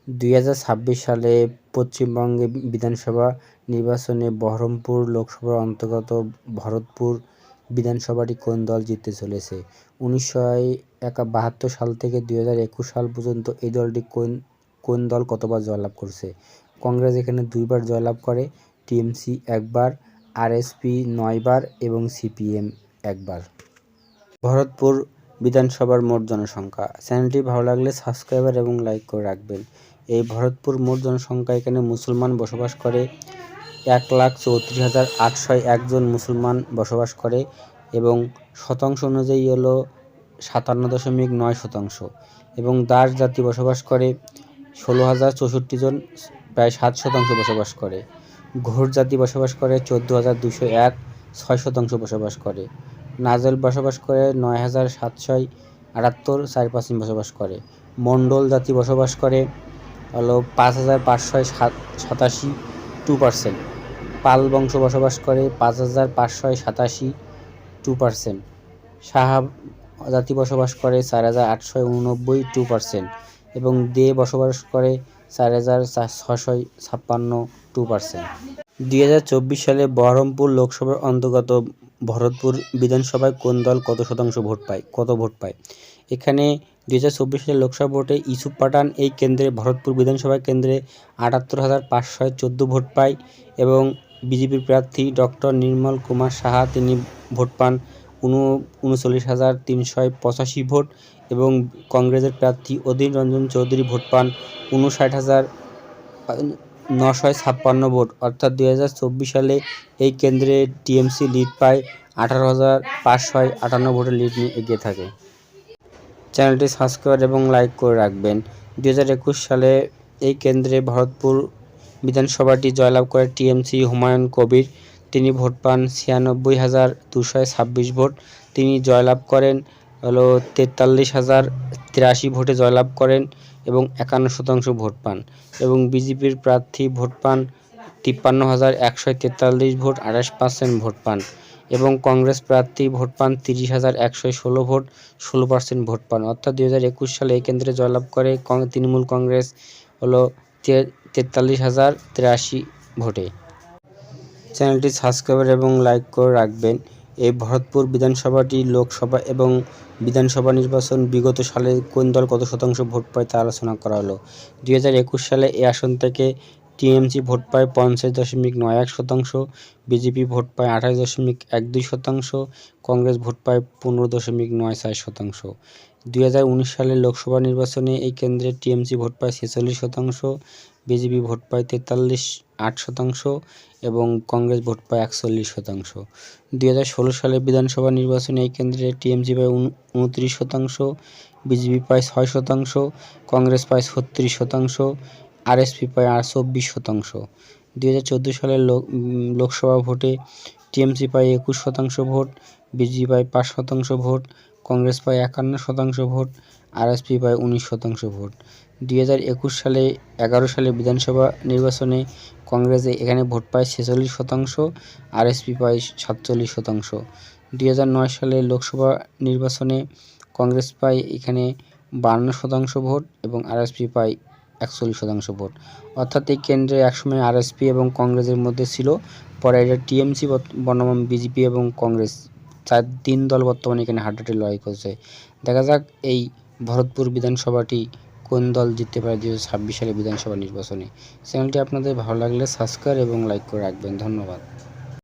2026 সালে পশ্চিমবঙ্গে বিধানসভা নির্বাচনে বহরমপুর লোকসভার অন্তর্গত ভরতপুর বিধানসভাটি কোন দল জিততে চলেছে? 1972 সাল থেকে 2021 সাল পর্যন্ত এই দলটি কোন দল কতবার জয়লাভ করেছে? কংগ্রেস এখানে 2 বার জয়লাভ করে, টিএমসি 1 বার, আরএসপি 9 বার এবং সিপিএম 1 বার। ভরতপুর বিধানসভার মোট জনসংখ্যা। চ্যানেলটি ভালো লাগলে সাবস্ক্রাইব এবং লাইক করে রাখবেন। এই ভরতপুর মোট জনসংখ্যা, এখানে মুসলমান বসবাস করে 1,34,801 জন মুসলমান বসবাস করে এবং শতাংশ অনুযায়ী হলো 57.9%, এবং দাস জাতি বসবাস করে 16,064 জন, প্রায় 7% বসবাস করে। ঘোষ জাতি বসবাস করে 14,201, 6% বসবাস করে। নাজেল বসবাস করে 9,778, 4% বসবাস করে। মণ্ডল জাতি বসবাস করে 5,587, 2%। পাল বংশ বসবাস করে 5,587, 2%। সাহা জাতি বসবাস করে 4,889, 2%, এবং দে বসবাস করে 4,656, 2%। 2024 সালে বহরমপুর লোকসভার অন্তর্গত ভরতপুর বিধানসভায় কোন দল কত ভোট পায়? এখানে 2024 সালের লোকসভা ভোটে ইউসুফ পাঠান এই কেন্দ্রে ভরতপুর বিধানসভা কেন্দ্রে 78,514 ভোট পায়, এবং বিজেপির প্রার্থী ডক্টর নির্মল কুমার সাহা তিনি ভোট পান 39,385 ভোট, এবং কংগ্রেসের প্রার্থী অধীর রঞ্জন চৌধুরী ভোট পান 59,956 ভোট। অর্থাৎ 2024 সালে এই কেন্দ্রে টিএমসি লিড পায় 18,558 ভোটের লিড নিয়ে এগিয়ে থাকে। চ্যানেলটি সাবস্ক্রাইব এবং লাইক করে রাখবেন। 2021 সালে এই কেন্দ্রে ভরতপুর বিধানসভাটি জয়লাভ করে টিএমসি হুমায়ুন কবির, তিনি ভোট পান 96,226 ভোট। তিনি জয়লাভ করেন 43,083 ভোটে জয়লাভ করেন এবং 51% ভোট পান, এবং বিজেপির প্রার্থী ভোট পান 53,143 ভোট, 28% ভোট পান, এবং কংগ্রেস প্রার্থী ভোট পান 30,116 ভোট, 16% ভোট পান। অর্থাৎ 2021 সালে এই কেন্দ্রে জয়লাভ করে তৃণমূল কংগ্রেস 43,083 ভোটে। চ্যানেলটি সাবস্ক্রাইব এবং লাইক করে রাখবেন। এই ভরতপুর বিধানসভাটি লোকসভা এবং বিধানসভা নির্বাচন বিগত সালে কোন দল কত শতাংশ ভোট পায় তা আলোচনা করা হলো। 2021 সালে এই আসন থেকে টিএমসি ভোট পায় 50.91%, বিজেপি ভোট পায় 28.12%, কংগ্রেস ভোট পায় 15.94%। 2019 সালের লোকসভা নির্বাচনে এই কেন্দ্রে টিএমসি ভোট পায় 46%, বিজেপি ভোট পায় 43.8%, এবং কংগ্রেস ভোট পায় 41%। 2016 সালে বিধানসভা নির্বাচনে এই কেন্দ্রে টিএমসি পায় 29%, বিজেপি পায় 6%, কংগ্রেস পায় 36%, আরএসপি পায় 24%। 2014 সালের লোকসভা ভোটে টিএমসি পায় 21% ভোট, বিজেপি পায় 5% ভোট, কংগ্রেস পায় 51% ভোট, আরএসপি পায় 19% ভোট। 2021 সালে 11 সালে বিধানসভা নির্বাচনে কংগ্রেস এখানে ভোট পায় 46%, আরএসপি পায় 47%। 2009 সালে লোকসভা নির্বাচনে কংগ্রেস পায় এখানে 52% ভোট এবং আরএসপি পায় 41% ভোট। অর্থাৎ এই কেন্দ্রে একসময় আরএসপি এবং কংগ্রেসের মধ্যে ছিল, পরে এটা টিএমসি, বর্তমান বিজেপি এবং কংগ্রেস, 3 দল বর্তমানে এখানে হাড্ডাহাড্ডি লড়াই করছে। দেখা যাক এই ভরতপুর বিধানসভাটি কোন দল জিততে পারে 2026 সালে বিধানসভা নির্বাচনে। চ্যানেলটি আপনাদের ভালো লাগলে সাবস্ক্রাইব এবং লাইক করে রাখবেন। ধন্যবাদ।